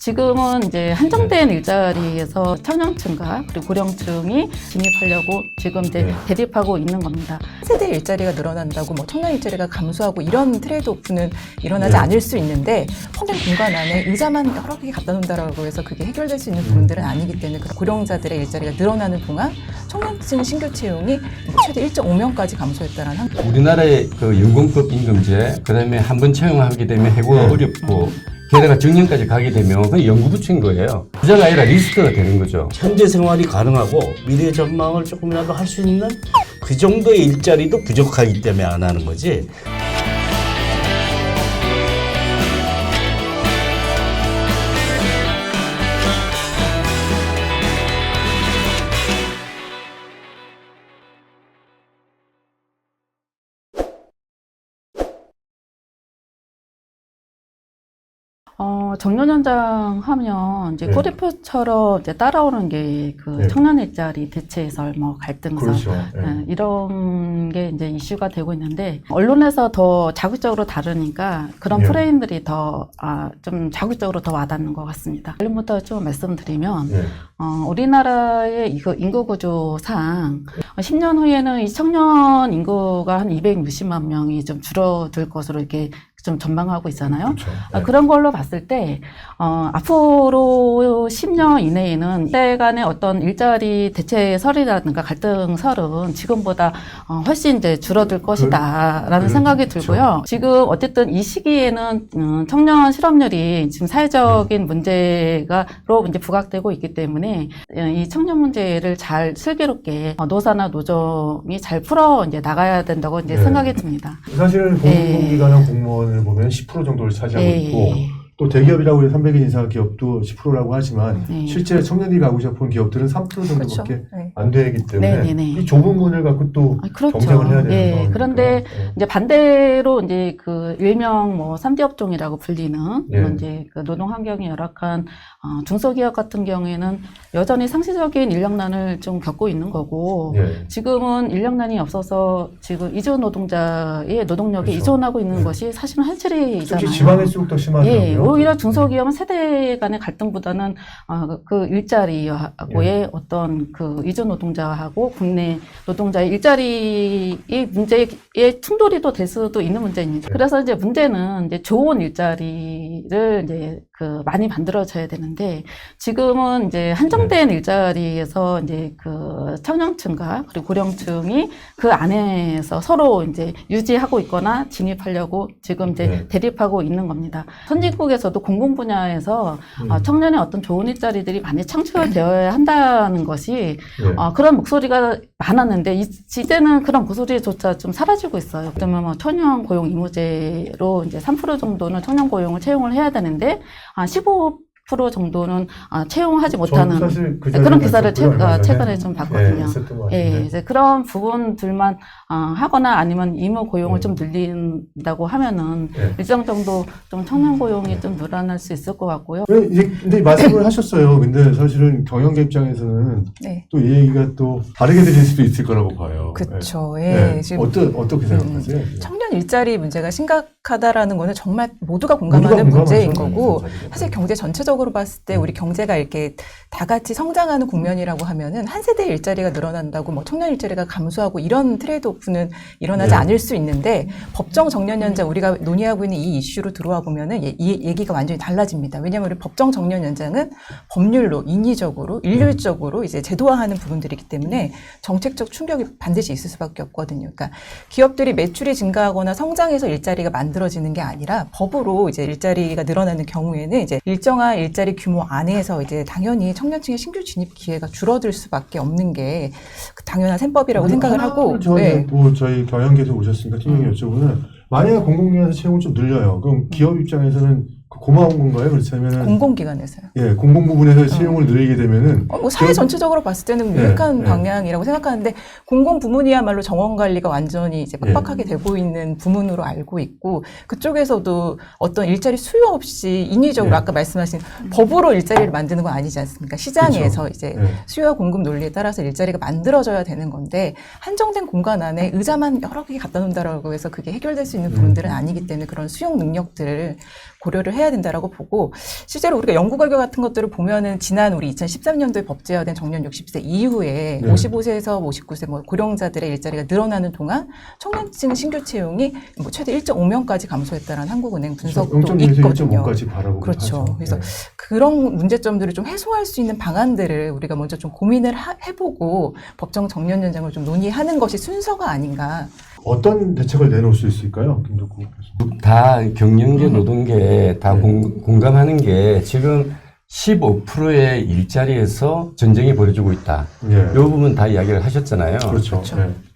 지금은 이제 한정된 일자리에서 청년층과 그리고 고령층이 진입하려고 지금 이제 대립하고 있는 겁니다. 세대 일자리가 늘어난다고 뭐 청년 일자리가 감소하고 이런 트레이드오프는 일어나지 않을 수 있는데 평생 공간 안에 의자만 여러 개 갖다 놓는다라고 해서 그게 해결될 수 있는 부분들은 아니기 때문에 그 고령자들의 일자리가 늘어나는 동안 청년층 신규 채용이 최대 1.5명까지 감소했다는 한. 우리나라의 그 연공급 임금제, 그다음에 한 번 채용하게 되면 해고가 어렵고 게다가 정년까지 가게 되면 그냥 연구부처인 거예요. 부자가 아니라 리스크가 되는 거죠. 현재 생활이 가능하고 미래 전망을 조금이라도 할 수 있는 그 정도의 일자리도 부족하기 때문에 안 하는 거지. 정년 연장 하면 이제 꼬리표처럼 이제 따라오는 게 그 청년 일자리 대체해설, 뭐 갈등설, 그렇죠. 이런 게 이제 이슈가 되고 있는데 언론에서 더 자극적으로 다루니까 그런 프레임들이 더 좀 자극적으로 더 와닿는 것 같습니다. 관련부터 좀 말씀드리면 우리나라의 이거 인구 구조상 10년 후에는 이 청년 인구가 한 260만 명이 좀 줄어들 것으로 이렇게 좀 전망하고 있잖아요. 그렇죠. 그런 걸로 봤을 때 앞으로 10년 이내에는 세대 간의 어떤 일자리 대체설이라든가 갈등설은 지금보다 훨씬 이제 줄어들 것이다라는 생각이 들고요. 지금 어쨌든 이 시기에는 청년 실업률이 지금 사회적인 문제가로 이제 부각되고 있기 때문에 이 청년 문제를 잘 슬기롭게 노사나 노정이 잘 풀어 이제 나가야 된다고 이제 생각이 듭니다. 사실은 공공기관이나 공무원을 보면 10% 정도를 차지하고 있고 또 대기업이라고 해서 300인 이상 기업도 10%라고 하지만 실제 청년들이 가고 싶은 기업들은 3% 정도밖에 안 되기 때문에 이 좁은 문을 갖고 또 경쟁을 해야 되는 상황이니까. 그런데 이제 반대로 이제 그 일명 뭐 3D 업종이라고 불리는 이제 그 노동 환경이 열악한 중소기업 같은 경우에는 여전히 상시적인 인력난을 좀 겪고 있는 거고 지금은 인력난이 없어서 지금 이주 노동자의 노동력에 이존하고 있는 것이 사실은 현실이잖아요. 특히 지방일수록 더 심하더라고요. 오히려 중소기업은 세대 간의 갈등보다는 그 일자리하고의 어떤 그 이주 노동자하고 국내 노동자의 일자리의 문제의 충돌이 또 될 수도 있는 문제입니다. 그래서 이제 문제는 이제 좋은 일자리를 이제 그 많이 만들어져야 되는데 지금은 이제 한정된 일자리에서 이제 그 청년층과 그리고 고령층이 그 안에서 서로 이제 유지하고 있거나 진입하려고 지금 이제 대립하고 있는 겁니다. 선진국에서도 공공 분야에서 청년의 어떤 좋은 일자리들이 많이 창출되어야 한다는 것이 그런 목소리가 많았는데 이제는 그런 목소리조차 좀 사라지고 있어요. 그러면 뭐 청년 고용 의무제로 이제 3% 정도는 청년 고용을 채용을 해야 되는데 15% 정도는 채용하지 못하는 그런 기사를 최근에 좀 봤거든요. 이제 그런 부분들만 하거나 아니면 의무 고용을 좀 늘린다고 하면은 일정 정도 좀 청년 고용이 좀 늘어날 수 있을 것 같고요. 근데 말씀을 하셨어요. 근데 사실은 경영계 입장에서는 또 이 얘기가 또 다르게 들릴 수도 있을 거라고 봐요. 그렇죠. 지금 어떻게 생각하세요? 청년 일자리 문제가 심각하다라는 거는 정말 모두가 공감하는 문제인 거고 사실 경제 전체적으로 봤을 때 우리 경제가 이렇게 다 같이 성장하는 국면이라고 하면은 한 세대의 일자리가 늘어난다고 뭐 청년 일자리가 감소하고 이런 트레이드오프는 일어나지 않을 수 있는데 법정 정년 연장 우리가 논의하고 있는 이 이슈로 들어와 보면은 이 얘기가 완전히 달라집니다. 왜냐하면 우리 법정 정년 연장은 법률로 인위적으로 일률적으로 이제 제도화하는 부분들이기 때문에 정책적 충격이 반드시 있을 수밖에 없거든요. 그러니까 기업들이 매출이 증가하거나 성장해서 일자리가 만들어지는 게 아니라 법으로 이제 일자리가 늘어나는 경우에는 이제 일정한 일자리 규모 안에서 이제 당연히 청년층의 신규 진입 기회가 줄어들 수밖에 없는 게 당연한 셈법이라고 생각을 하고. 저희 경영계에서 오셨으니까 팀장님 여쭤보는 만약에 공공기관에서 채용을 좀 늘려요. 그럼 기업 입장에서는 고마운 건가요? 그렇다면 공공기관에서요. 공공 부분에서 채용을 늘리게 되면은 뭐 사회 전체적으로 봤을 때는 유익한 방향이라고 생각하는데 공공 부문이야말로 정원 관리가 완전히 이제 빡빡하게 되고 있는 부문으로 알고 있고 그쪽에서도 어떤 일자리 수요 없이 인위적으로 아까 말씀하신 법으로 일자리를 만드는 건 아니지 않습니까? 시장에서 이제 수요와 공급 논리에 따라서 일자리가 만들어져야 되는 건데 한정된 공간 안에 의자만 여러 개 갖다 놓는다라고 해서 그게 해결될 수 있는 부분들은 아니기 때문에 그런 수용 능력들을 고려를 해야 해야 된다라고 보고 실제로 우리가 연구 결과 같은 것들을 보면은 지난 우리 2013년도에 법제화된 정년 60세 이후에 55세에서 59세 뭐 고령자들의 일자리가 늘어나는 동안 청년층 신규 채용이 뭐 최대 1.5명까지 감소했다라는 한국은행 분석도 0.1에서 있거든요. 1.5까지 바라보고 그렇죠. 하죠. 그래서 그런 문제점들을 좀 해소할 수 있는 방안들을 우리가 먼저 좀 고민을 해보고 법정 정년 연장을 좀 논의하는 것이 순서가 아닌가. 어떤 대책을 내놓을 수 있을까요? 김덕구 교수님. 다 경영계, 노동계 다 공감하는 게 지금 15%의 일자리에서 전쟁이 벌어지고 있다. 이 부분 다 이야기를 하셨잖아요. 그렇죠.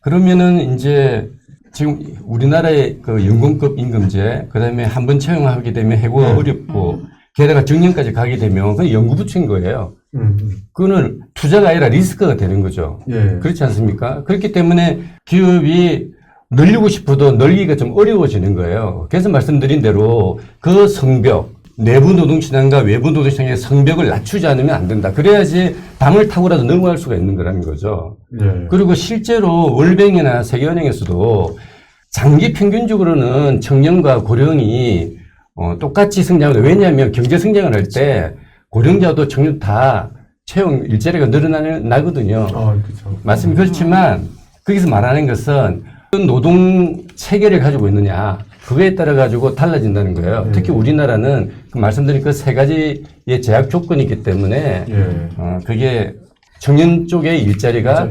그러면은 이제 지금 우리나라의 그 연공급 임금제, 그 다음에 한 번 채용하게 되면 해고가 어렵고, 게다가 정년까지 가게 되면 그건 연구부처인 거예요. 그거는 투자가 아니라 리스크가 되는 거죠. 그렇지 않습니까? 그렇기 때문에 기업이 늘리고 싶어도 늘리기가 좀 어려워지는 거예요. 그래서 말씀드린 대로 그 성벽, 내부 노동시장과 외부 노동시장의 성벽을 낮추지 않으면 안 된다. 그래야지 담을 타고라도 넘어갈 수가 있는 거라는 거죠. 그리고 실제로 월뱅이나 세계은행에서도 장기 평균적으로는 청년과 고령이 똑같이 성장하고, 왜냐하면 경제 성장을 할 때 고령자도 청년 다 채용 일자리가 늘어나거든요. 그렇죠. 맞습니다. 그렇지만 거기서 말하는 것은 어떤 노동 체계를 가지고 있느냐, 그거에 따라 가지고 달라진다는 거예요. 특히 우리나라는 말씀드린 그 세 가지의 제약 조건이 있기 때문에 그게 청년 쪽의 일자리가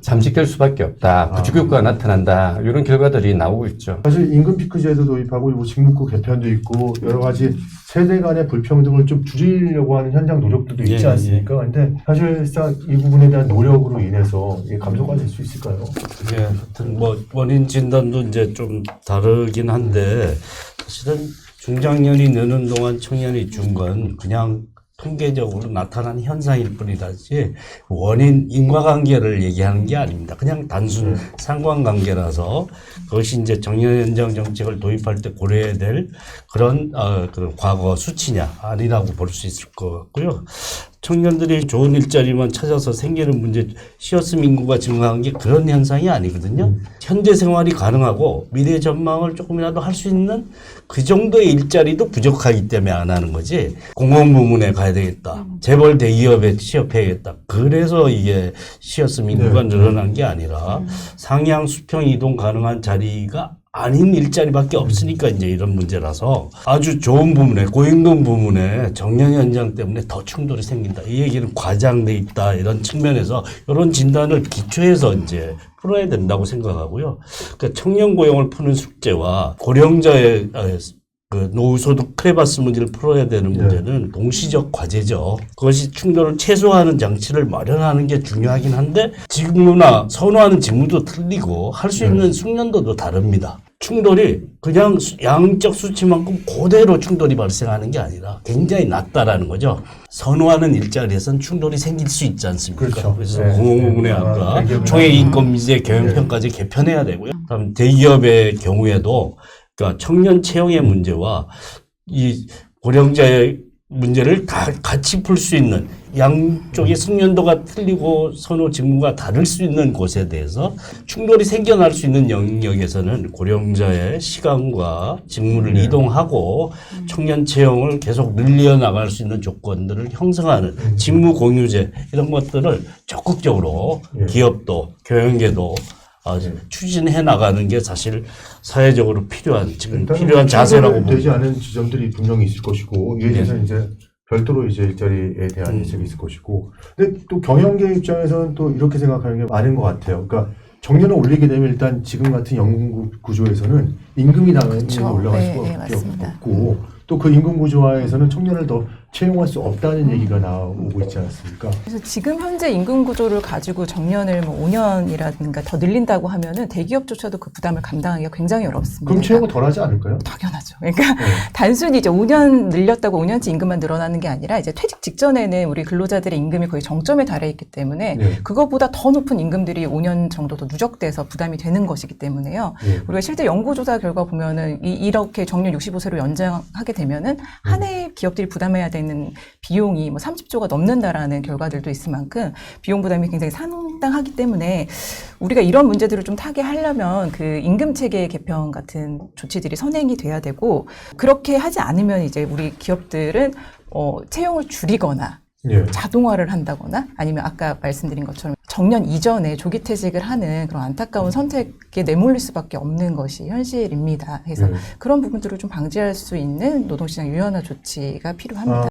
잠식될 수밖에 없다. 부추효과가 나타난다. 이런 결과들이 나오고 있죠. 사실 임금 피크제도 도입하고 뭐 직무급 개편도 있고 여러 가지 세대 간의 불평등을 좀 줄이려고 하는 현장 노력들도 있지 않습니까? 그런데 사실상 이 부분에 대한 노력으로 인해서 이게 감소가 될 수 있을까요? 하여튼 뭐 원인 진단도 이제 좀 다르긴 한데 사실은 중장년이 느는 동안 청년이 준 건 그냥 통계적으로 나타난 현상일 뿐이라지 원인 인과관계를 얘기하는 게 아닙니다. 그냥 단순 상관관계라서 그것이 이제 정년 연장 정책을 도입할 때 고려해야 될 그런 과거 수치냐 아니라고 볼 수 있을 것 같고요. 청년들이 좋은 일자리만 찾아서 생기는 문제, 쉬었음 인구가 증가한 게 그런 현상이 아니거든요. 현재 생활이 가능하고 미래 전망을 조금이라도 할 수 있는 그 정도의 일자리도 부족하기 때문에 안 하는 거지. 공공부문에 가야 되겠다. 재벌 대기업에 취업해야겠다. 그래서 이게 쉬었음 인구가 늘어난 게 아니라 상향 수평 이동 가능한 자리가 아닌 일자리밖에 없으니까 이제 이런 문제라서 아주 좋은 부문에 고임금 부문에 정년 연장 때문에 더 충돌이 생긴다. 이 얘기는 과장돼 있다. 이런 측면에서 이런 진단을 기초해서 이제 풀어야 된다고 생각하고요. 그러니까 청년 고용을 푸는 숙제와 고령자의 그 노후소득 크레바스 문제를 풀어야 되는 문제는 동시적 과제죠. 그것이 충돌을 최소화하는 장치를 마련하는 게 중요하긴 한데 직무나 선호하는 직무도 틀리고 할 수 있는 숙련도도 다릅니다. 충돌이 그냥 양적 수치만큼 그대로 충돌이 발생하는 게 아니라 굉장히 낮다라는 거죠. 선호하는 일자리에서는 충돌이 생길 수 있지 않습니까? 그렇죠. 그래서 공공부문의 아까 총액인건비제 경영편까지 개편해야 되고요. 다음 대기업의 경우에도 그러니까 청년 채용의 문제와 이 고령자의 문제를 같이 풀 수 있는 양쪽의 숙련도가 틀리고 선호 직무가 다를 수 있는 곳에 대해서 충돌이 생겨날 수 있는 영역에서는 고령자의 시간과 직무를 이동하고 청년 채용을 계속 늘려나갈 수 있는 조건들을 형성하는 직무 공유제 이런 것들을 적극적으로 기업도 교육계도 추진해 나가는 게 사실 사회적으로 지금 필요한 자세라고 되지 않은 지점들이 분명히 있을 것이고 이에 대해서 이제 별도로 이제 일자리에 대한 인식이 있을 것이고, 근데 또 경영계 입장에서는 또 이렇게 생각하는 게 많은 것 같아요. 그러니까 정년을 올리게 되면 일단 지금 같은 연금 구조에서는 임금이 당연히 올라갈 수밖에 없고, 또 그 임금 구조화에서는 청년을 더 채용할 수 없다는 얘기가 나오고 있지 않습니까? 그래서 지금 현재 임금 구조를 가지고 정년을 뭐 5년이라든가 더 늘린다고 하면은 대기업조차도 그 부담을 감당하기가 굉장히 어렵습니다. 그럼 채용을 덜 하지 않을까요? 당연하죠. 그러니까 단순히 이제 5년 늘렸다고 5년치 임금만 늘어나는 게 아니라 이제 퇴직 직전에는 우리 근로자들의 임금이 거의 정점에 달해 있기 때문에 그거보다 더 높은 임금들이 5년 정도 더 누적돼서 부담이 되는 것이기 때문에요. 우리가 실제 연구조사 결과 보면은 이렇게 정년 65세로 연장하게 되면은 한 해 기업들이 부담해야 되는 비용이 뭐 30조가 넘는다라는 결과들도 있을 만큼 비용 부담이 굉장히 상당하기 때문에 우리가 이런 문제들을 좀 타개하려면 그 임금 체계 개편 같은 조치들이 선행이 돼야 되고, 그렇게 하지 않으면 이제 우리 기업들은 채용을 줄이거나 예. 자동화를 한다거나 아니면 아까 말씀드린 것처럼 정년 이전에 조기 퇴직을 하는 그런 안타까운 선택에 내몰릴 수밖에 없는 것이 현실입니다. 그래서 그런 부분들을 좀 방지할 수 있는 노동시장 유연화 조치가 필요합니다.